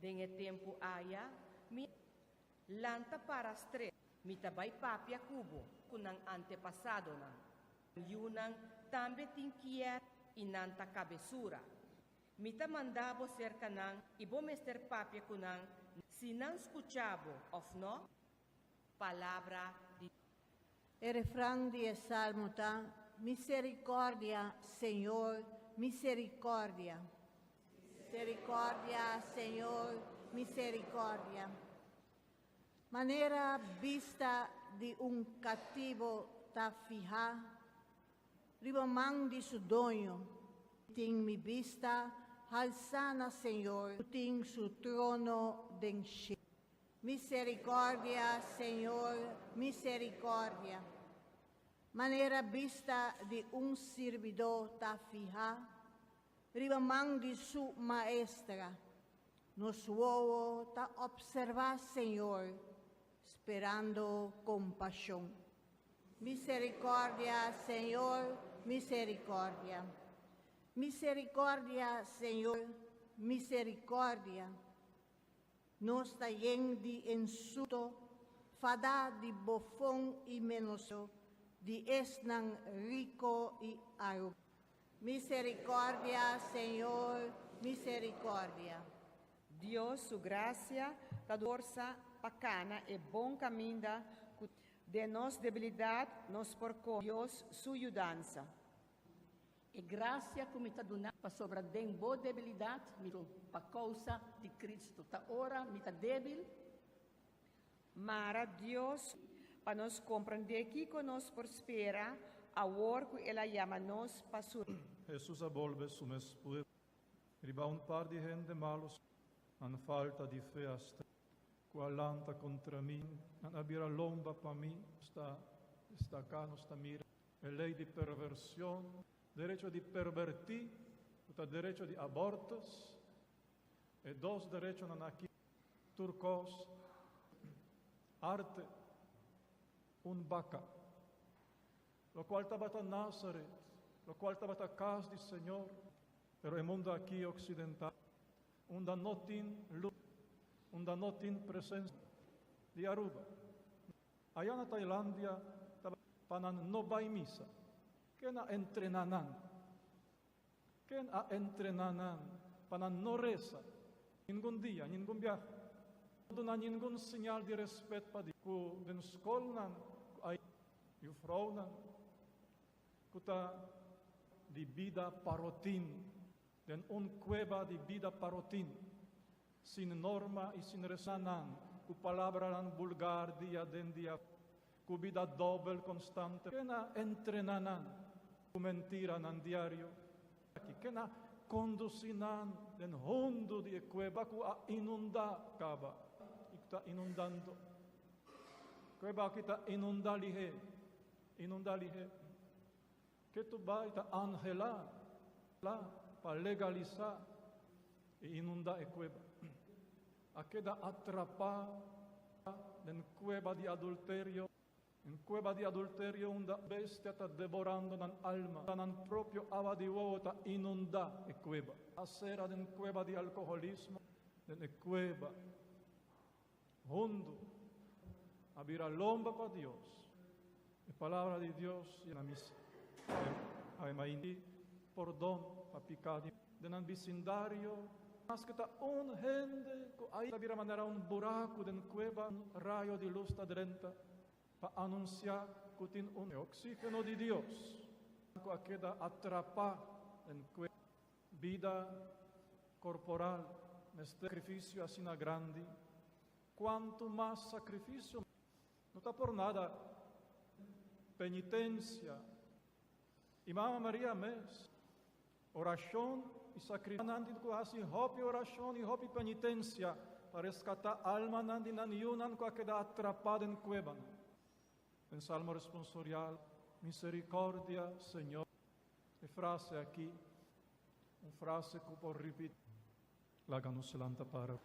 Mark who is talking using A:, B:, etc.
A: Den el tiempo haya, mi lanta para stres, mi tabay papia kubo, kunang antepasado na. Yunang tambe tinkier inanta cabesura. Mita mandabo cerca ng ibo mester papia kunang sinan escuchabo of no palabra di.
B: El refrán de Salmo ta, misericordia, Señor, misericordia. Misericordia, Señor, misericordia. Manera vista de un cativo ta fija, ribamang di su dueño, ting mi vista, alzana, Señor, ting su trono den shi. Misericordia, Señor, misericordia. Manera vista de un servidor ta fija, ribamang di su maestra, nos huevo ta observar, Señor, esperando compasión. Misericordia, Señor, misericordia. Misericordia, Señor, misericordia. No está lleno de insulto, fada de bofón y menoso, de esnan rico y arrogante. Misericordia, Señor, misericordia.
C: Dios, su gracia, la forza pacana e bom caminda, de nos debilidad nos porcó Dios su ayudanza.
D: E graça que me está dando para sobre den boa debilidade, para causa de Cristo. Ta ora me está débil.
C: Mara Dios, para nos comprender que nos prospera, a work ela llama nos pasur.
E: Jesús avolve su mespuer, riba un par de gente malos, an falta de fe hasta, cualanta contra mí, an abira lomba pa mí, está acá, no está mira, el ley de perversión, derecho de pervertir, o derecho de abortos, e dos derechos aquí, turcos, arte, un vaca, lo cual estaba en Nazaret, lo cual estaba en casa del Señor, pero el mundo aquí occidental, donde no tiene luz, donde no tiene presencia de Aruba. Allá en Tailandia, no va a misa. ¿Quién ha entrenado? ¿Quién ha entrenado para no reza? Ningún día, ningún viaje. No hay ningún señal de respeto para Dios. Den skolnan, y fraunan, de vida parotin, den un cueva de vida parotin, sin norma y sin resanan, cu palabra vulgar día den día, cu vida doble constante, que na entrenanan, cu mentira nan diario, que na conducinan den hondo de cueva cu a inunda cava, y está inundando, cueva que está inundalihe, que tu vai ta angela lá para legalizar e inundar a cueva. A queda atrapada en cueva de adulterio, onde a bestia está devorando na alma, na proprio ava de uovo está inundar a cueva. A cera en cueva de alcoholismo, en cueva, hondo, abrir a lomba para Dios. La palabra de Dios en la misa. Ave María, perdón para pecado. En el vecindario, mas que está un gente, ahí de manera un buraco de cueva, un rayo de luz está dentro, para anunciar que tiene un oxígeno de Dios, que queda atrapada en cueva, vida corporal, este sacrificio así grande. Cuanto más sacrificio, no está por nada, penitencia. Y Mamá María mes, oración y sacrificio, nandi así hopi oración y hopi penitencia para rescatar alma nandi naniunan que queda atrapada en cueva. En Salmo responsorial, misericordia, Señor. La frase aquí, una frase que por repetir, la ganó para